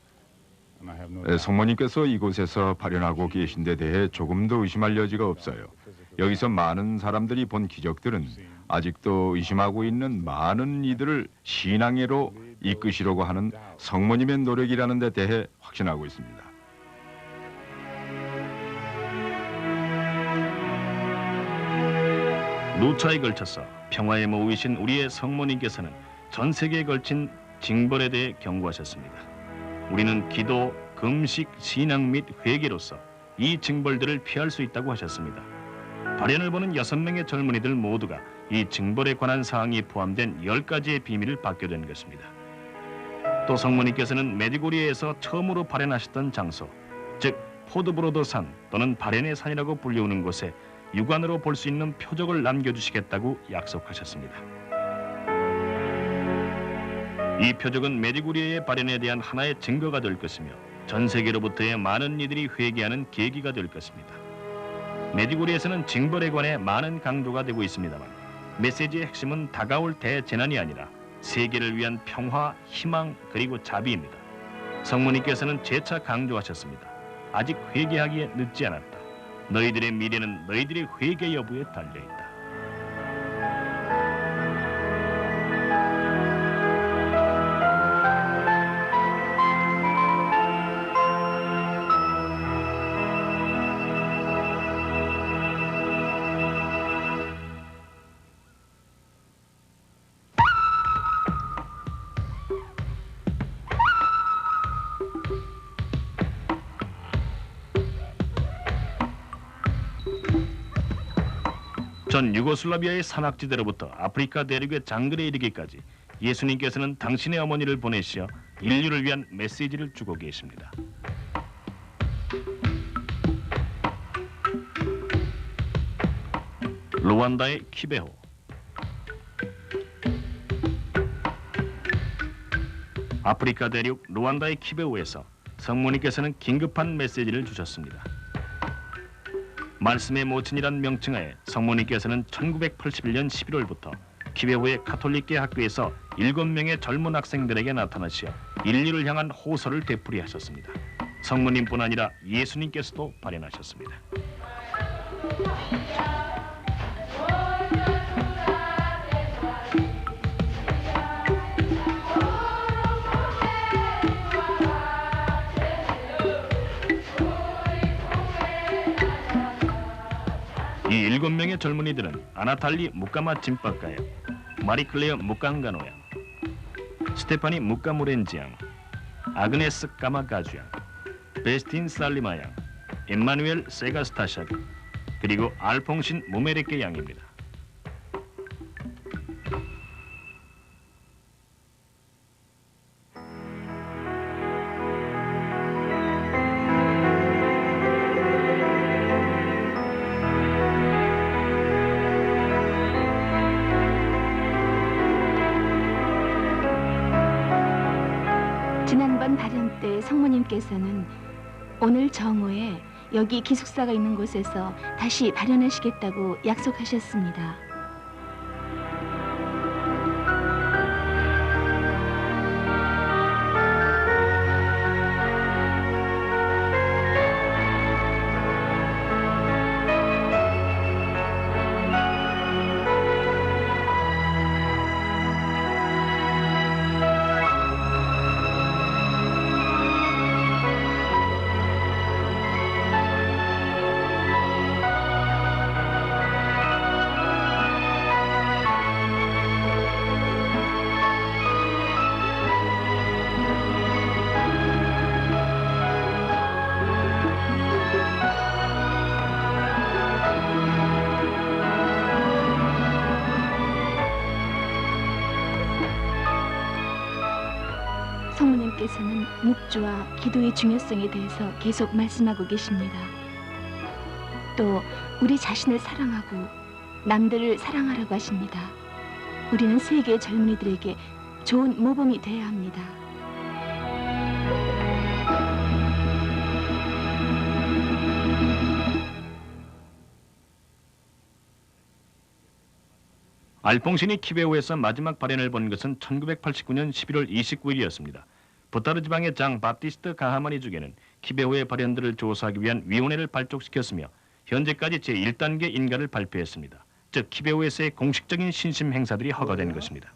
성모님께서 이곳에서 발현하고 계신 데 대해 조금도 의심할 여지가 없어요. 여기서 많은 사람들이 본 기적들은 아직도 의심하고 있는 많은 이들을 신앙으로 이끄시려고 하는 성모님의 노력이라는 데 대해 확신하고 있습니다. 누차에 걸쳐서 평화에 모이신 우리의 성모님께서는 전 세계에 걸친 징벌에 대해 경고하셨습니다. 우리는 기도, 금식, 신앙 및 회개로서 이 징벌들을 피할 수 있다고 하셨습니다. 발현을 보는 6명의 젊은이들 모두가 이 징벌에 관한 사항이 포함된 10가지의 비밀을 받게 된 것입니다. 또 성모님께서는 메디고리에서 처음으로 발현하셨던 장소, 즉 포드브로더산 또는 발현의 산이라고 불리우는 곳에 육안으로 볼 수 있는 표적을 남겨주시겠다고 약속하셨습니다. 이 표적은 메디고리의 발현에 대한 하나의 증거가 될 것이며 전 세계로부터의 많은 이들이 회개하는 계기가 될 것입니다. 메디고리에서는 징벌에 관해 많은 강조가 되고 있습니다만 메시지의 핵심은 다가올 대재난이 아니라 세계를 위한 평화, 희망 그리고 자비입니다. 성모님께서는 재차 강조하셨습니다. 아직 회개하기에 늦지 않았다. 너희들의 미래는 너희들의 회개 여부에 달려있다. 전 유고슬라비아의 산악지대로부터 아프리카 대륙의 장글에 이르기까지 예수님께서는 당신의 어머니를 보내시어 인류를 위한 메시지를 주고 계십니다. 루안다의 키베호, 아프리카 대륙 루안다의 키베호에서 성모님께서는 긴급한 메시지를 주셨습니다. 말씀의 모친이란 명칭하에 성모님께서는 1981년 11월부터 키베호의 가톨릭계 학교에서 7명의 젊은 학생들에게 나타나시어 인류를 향한 호소를 되풀이하셨습니다. 성모님뿐 아니라 예수님께서도 발현하셨습니다. 7명의 젊은이들은 아나탈리 무까마 짐박가양, 마리클레어 무깡가노양, 스테파니 무까모렌지양, 아그네스 까마가주양, 베스틴 살리마양, 엠마누엘 세가스타샤비, 그리고 알퐁신 무메레케 양입니다. 지난번 발현 때 성모님께서는 오늘 정오에 여기 기숙사가 있는 곳에서 다시 발현하시겠다고 약속하셨습니다. 성모님께서는 묵주와 기도의 중요성에 대해서 계속 말씀하고 계십니다. 또 우리 자신을 사랑하고 남들을 사랑하라고 하십니다. 우리는 세계의 젊은이들에게 좋은 모범이 되어야 합니다. 알퐁신이 키베오에서 마지막 발현을 본 것은 1989년 11월 29일이었습니다. 부타르 지방의 장 바티스트 가하마니 주교는 키베오의 발현들을 조사하기 위한 위원회를 발족시켰으며 현재까지 제1단계 인가를 발표했습니다. 즉 키베오에서의 공식적인 신심 행사들이 허가된 것입니다.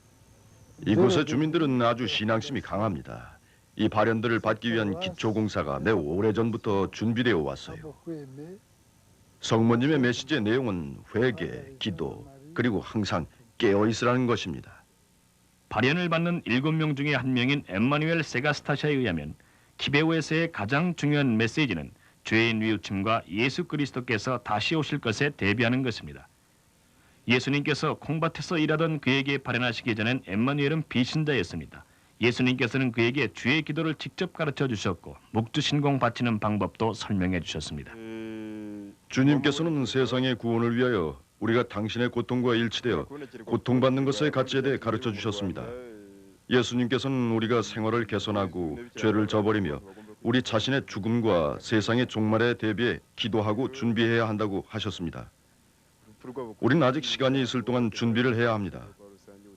이곳의 주민들은 아주 신앙심이 강합니다. 이 발현들을 받기 위한 기초공사가 매우 오래전부터 준비되어 왔어요. 성모님의 메시지의 내용은 회개, 기도, 그리고 항상 깨어있으라는 것입니다. 발현을 받는 7명 중에 한 명인 엠마누엘 세가스타샤에 의하면 키베오에서의 가장 중요한 메시지는 죄인 뉘우침과 예수 그리스도께서 다시 오실 것에 대비하는 것입니다. 예수님께서 콩밭에서 일하던 그에게 발현하시기 전엔 엠마누엘은 비신자였습니다. 예수님께서는 그에게 주의 기도를 직접 가르쳐 주셨고 묵주 신공 바치는 방법도 설명해 주셨습니다. 주님께서는 세상의 구원을 위하여 우리가 당신의 고통과 일치되어 고통받는 것의 가치에 대해 가르쳐 주셨습니다. 예수님께서는 우리가 생활을 개선하고 죄를 저버리며 우리 자신의 죽음과 세상의 종말에 대비해 기도하고 준비해야 한다고 하셨습니다. 우린 아직 시간이 있을 동안 준비를 해야 합니다.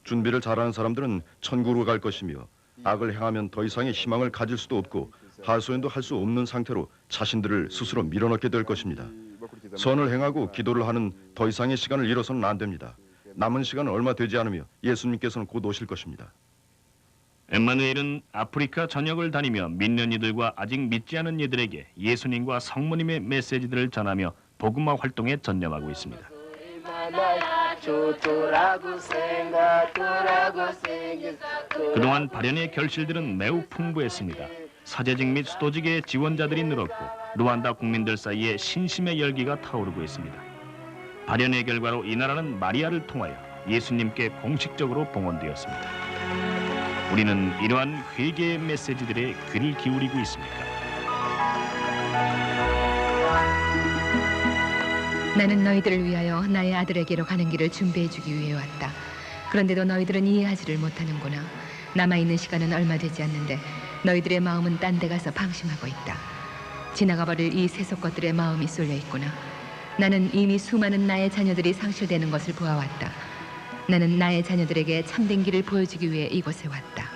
준비를 잘하는 사람들은 천국으로 갈 것이며 악을 행하면 더 이상의 희망을 가질 수도 없고 하소연도 할 수 없는 상태로 자신들을 스스로 밀어넣게 될 것입니다. 선을 행하고 기도를 하는 더 이상의 시간을 잃어서는 안 됩니다. 남은 시간은 얼마 되지 않으며 예수님께서는 곧 오실 것입니다. 엠마누엘은 아프리카 전역을 다니며 믿는 이들과 아직 믿지 않은 이들에게 예수님과 성모님의 메시지들을 전하며 복음화 활동에 전념하고 있습니다. 그동안 발현의 결실들은 매우 풍부했습니다. 사제직 및 수도직의 지원자들이 늘었고 루안다 국민들 사이에 신심의 열기가 타오르고 있습니다. 발현의 결과로 이 나라는 마리아를 통하여 예수님께 공식적으로 봉헌되었습니다. 우리는 이러한 회개의 메시지들에 귀를 기울이고 있습니까? 나는 너희들을 위하여 나의 아들에게로 가는 길을 준비해주기 위해 왔다. 그런데도 너희들은 이해하지를 못하는구나. 남아있는 시간은 얼마 되지 않는데 너희들의 마음은 딴 데 가서 방심하고 있다. 지나가버릴 이 세속 것들의 마음이 쏠려 있구나. 나는 이미 수많은 나의 자녀들이 상실되는 것을 보아왔다. 나는 나의 자녀들에게 참된 길을 보여주기 위해 이곳에 왔다.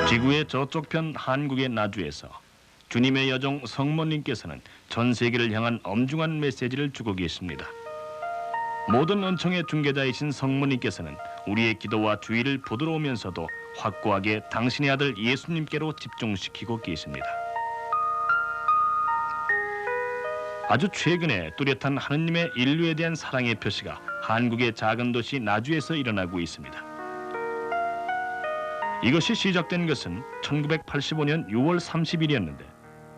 지구의 저쪽 편 한국의 나주에서 주님의 여종 성모님께서는 전 세계를 향한 엄중한 메시지를 주고 계십니다. 모든 은총의 중개자이신 성모님께서는 우리의 기도와 주의를 부드러우면서도 확고하게 당신의 아들 예수님께로 집중시키고 계십니다. 아주 최근에 뚜렷한 하느님의 인류에 대한 사랑의 표시가 한국의 작은 도시 나주에서 일어나고 있습니다. 이것이 시작된 것은 1985년 6월 30일이었는데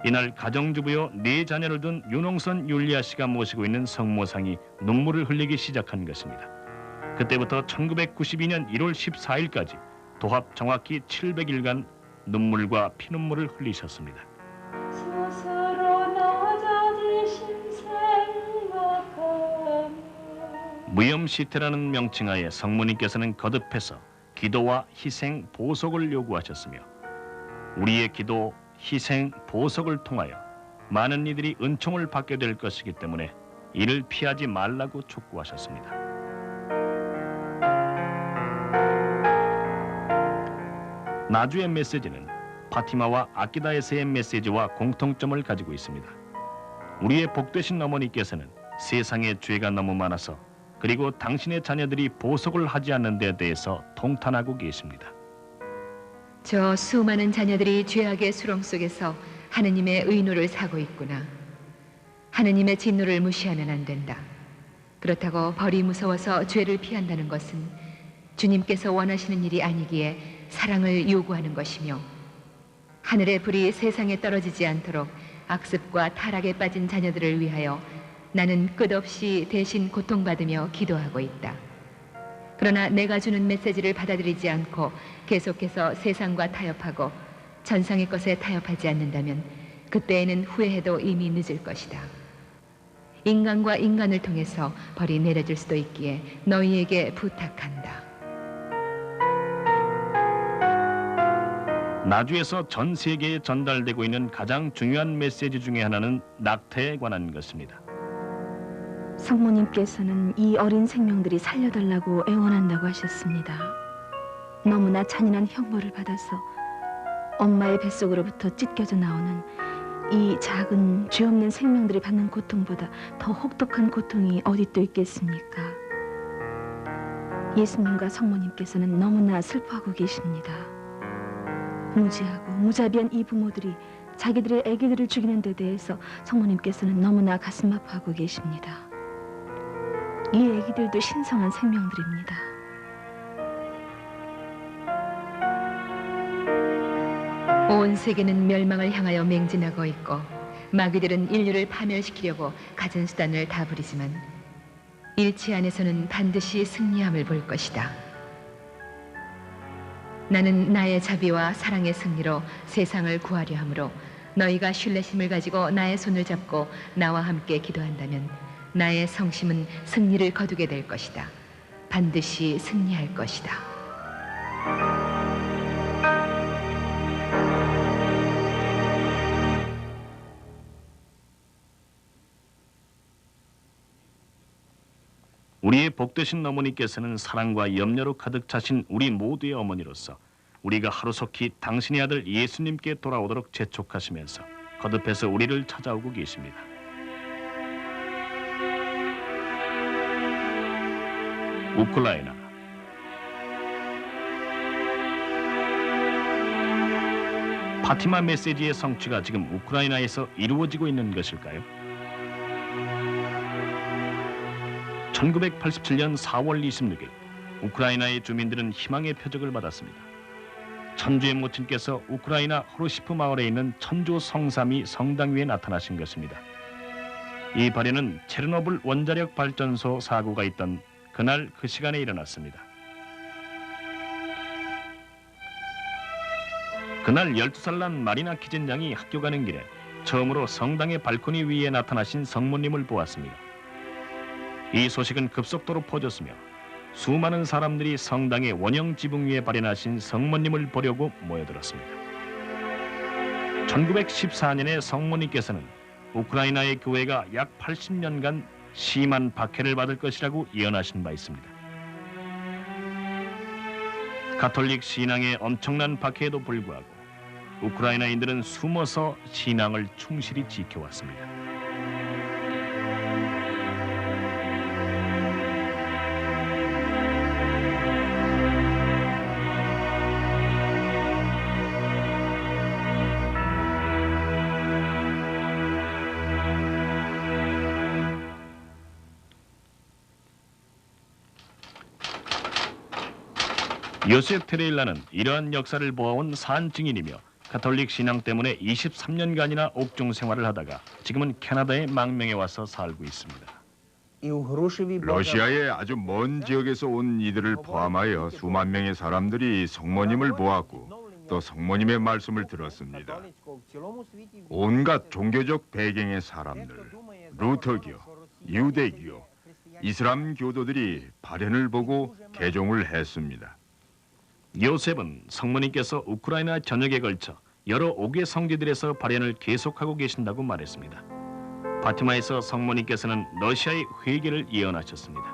이날 가정주부여 4자녀를 둔 윤홍선 율리아 씨가 모시고 있는 성모상이 눈물을 흘리기 시작한 것입니다. 그때부터 1992년 1월 14일까지 도합 정확히 700일간 눈물과 피눈물을 흘리셨습니다. 무염시태라는 명칭하에 성모님께서는 거듭해서 기도와 희생, 보석을 요구하셨으며 우리의 기도, 희생, 보석을 통하여 많은 이들이 은총을 받게 될 것이기 때문에 이를 피하지 말라고 촉구하셨습니다. 나주의 메시지는 파티마와 아키다에서의 메시지와 공통점을 가지고 있습니다. 우리의 복되신 어머니께서는 세상에 죄가 너무 많아서 그리고 당신의 자녀들이 보석을 하지 않는 데 대해서 통탄하고 계십니다. 저 수많은 자녀들이 죄악의 수렁 속에서 하느님의 의노를 사고 있구나. 하느님의 진노를 무시하면 안 된다. 그렇다고 벌이 무서워서 죄를 피한다는 것은 주님께서 원하시는 일이 아니기에 사랑을 요구하는 것이며 하늘의 불이 세상에 떨어지지 않도록 악습과 타락에 빠진 자녀들을 위하여 나는 끝없이 대신 고통받으며 기도하고 있다. 그러나 내가 주는 메시지를 받아들이지 않고 계속해서 세상과 타협하고 천상의 것에 타협하지 않는다면 그때에는 후회해도 이미 늦을 것이다. 인간과 인간을 통해서 벌이 내려질 수도 있기에 너희에게 부탁한다. 나주에서 전 세계에 전달되고 있는 가장 중요한 메시지 중에 하나는 낙태에 관한 것입니다. 성모님께서는 이 어린 생명들이 살려달라고 애원한다고 하셨습니다. 너무나 잔인한 형벌을 받아서 엄마의 뱃속으로부터 찢겨져 나오는 이 작은 죄 없는 생명들이 받는 고통보다 더 혹독한 고통이 어디 또 있겠습니까? 예수님과 성모님께서는 너무나 슬퍼하고 계십니다. 무지하고 무자비한 이 부모들이 자기들의 아기들을 죽이는 데 대해서 성모님께서는 너무나 가슴 아파하고 계십니다. 이 아기들도 신성한 생명들입니다. 온 세계는 멸망을 향하여 맹진하고 있고 마귀들은 인류를 파멸시키려고 갖은 수단을 다 부리지만 일치 안에서는 반드시 승리함을 볼 것이다. 나는 나의 자비와 사랑의 승리로 세상을 구하려 하므로 너희가 신뢰심을 가지고 나의 손을 잡고 나와 함께 기도한다면 나의 성심은 승리를 거두게 될 것이다. 반드시 승리할 것이다. 우리의 복되신 어머니께서는 사랑과 염려로 가득 차신 우리 모두의 어머니로서 우리가 하루속히 당신의 아들 예수님께 돌아오도록 재촉하시면서 거듭해서 우리를 찾아오고 계십니다. 우크라이나 파티마 메시지의 성취가 지금 우크라이나에서 이루어지고 있는 것일까요? 1987년 4월 26일 우크라이나의 주민들은 희망의 표적을 받았습니다. 천주의 모친께서 우크라이나 호로시프 마을에 있는 천주 성삼이 성당 위에 나타나신 것입니다. 이 발현은 체르노빌 원자력 발전소 사고가 있던 그날 그 시간에 일어났습니다. 그날 12살 난 마리나 키젠장이 학교 가는 길에 처음으로 성당의 발코니 위에 나타나신 성모님을 보았습니다. 이 소식은 급속도로 퍼졌으며 수많은 사람들이 성당의 원형 지붕 위에 발현하신 성모님을 보려고 모여들었습니다. 1914년에 성모님께서는 우크라이나의 교회가 약 80년간 심한 박해를 받을 것이라고 예언하신 바 있습니다. 가톨릭 신앙의 엄청난 박해에도 불구하고 우크라이나인들은 숨어서 신앙을 충실히 지켜왔습니다. 요셉 테레일라는 이러한 역사를 보아온 산 증인이며 가톨릭 신앙 때문에 23년간이나 옥중 생활을 하다가 지금은 캐나다의 망명에 와서 살고 있습니다. 러시아의 아주 먼 지역에서 온 이들을 포함하여 수만 명의 사람들이 성모님을 보았고 또 성모님의 말씀을 들었습니다. 온갖 종교적 배경의 사람들, 루터교, 유대교, 이슬람 교도들이 발현을 보고 개종을 했습니다. 요셉은 성모님께서 우크라이나 전역에 걸쳐 여러 옥의 성지들에서 발현을 계속하고 계신다고 말했습니다. 파티마에서 성모님께서는 러시아의 회개를 예언하셨습니다.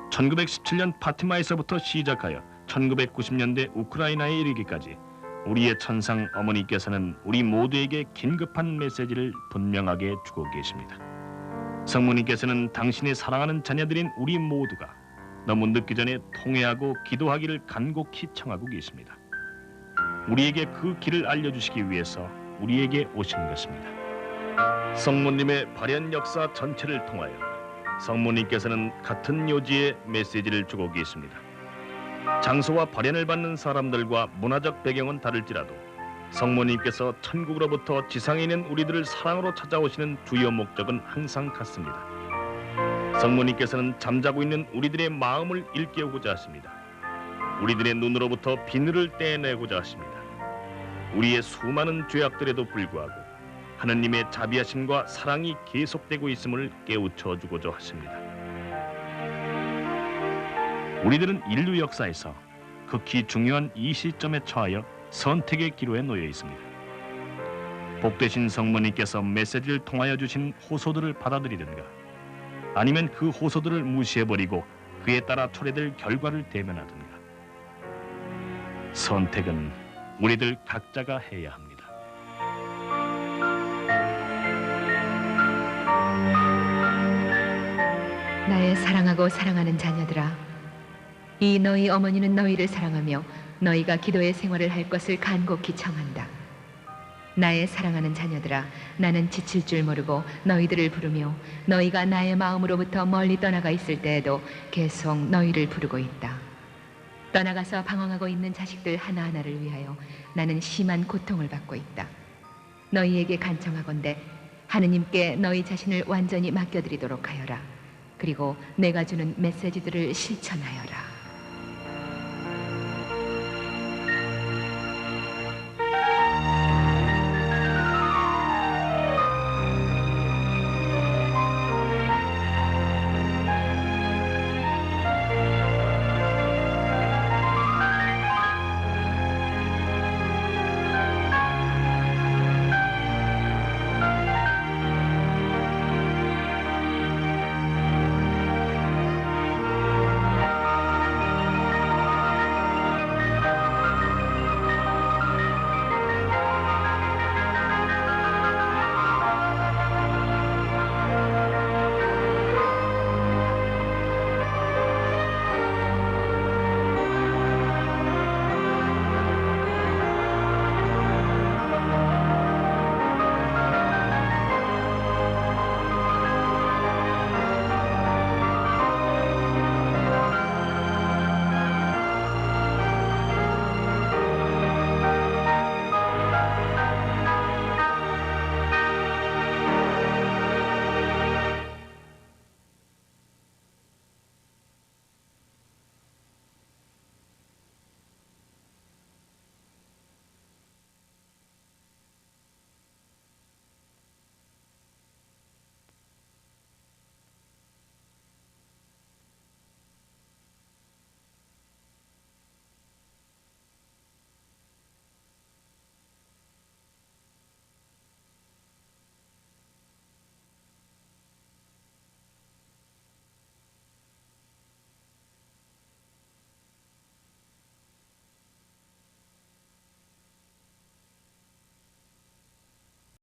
1917년 파티마에서부터 시작하여 1990년대 우크라이나에 이르기까지 우리의 천상 어머니께서는 우리 모두에게 긴급한 메시지를 분명하게 주고 계십니다. 성모님께서는 당신의 사랑하는 자녀들인 우리 모두가 너무 늦기 전에 통회하고 기도하기를 간곡히 청하고 계십니다. 우리에게 그 길을 알려주시기 위해서 우리에게 오신 것입니다. 성모님의 발현 역사 전체를 통하여 성모님께서는 같은 요지의 메시지를 주고 계십니다. 장소와 발현을 받는 사람들과 문화적 배경은 다를지라도 성모님께서 천국으로부터 지상에 있는 우리들을 사랑으로 찾아오시는 주요 목적은 항상 같습니다. 성모님께서는 잠자고 있는 우리들의 마음을 일깨우고자 하십니다. 우리들의 눈으로부터 비늘을 떼내고자 하십니다. 우리의 수많은 죄악들에도 불구하고 하느님의 자비하심과 사랑이 계속되고 있음을 깨우쳐 주고자 하십니다. 우리들은 인류 역사에서 극히 중요한 이 시점에 처하여 선택의 기로에 놓여 있습니다. 복되신 성모님께서 메시지를 통하여 주신 호소들을 받아들이든가 아니면 그 호소들을 무시해버리고 그에 따라 초래될 결과를 대면하든가 선택은 우리들 각자가 해야 합니다. 나의 사랑하고 사랑하는 자녀들아, 이 너희 어머니는 너희를 사랑하며 너희가 기도의 생활을 할 것을 간곡히 청한다. 나의 사랑하는 자녀들아, 나는 지칠 줄 모르고 너희들을 부르며 너희가 나의 마음으로부터 멀리 떠나가 있을 때에도 계속 너희를 부르고 있다. 떠나가서 방황하고 있는 자식들 하나하나를 위하여 나는 심한 고통을 받고 있다. 너희에게 간청하건대 하느님께 너희 자신을 완전히 맡겨드리도록 하여라. 그리고 내가 주는 메시지들을 실천하여라.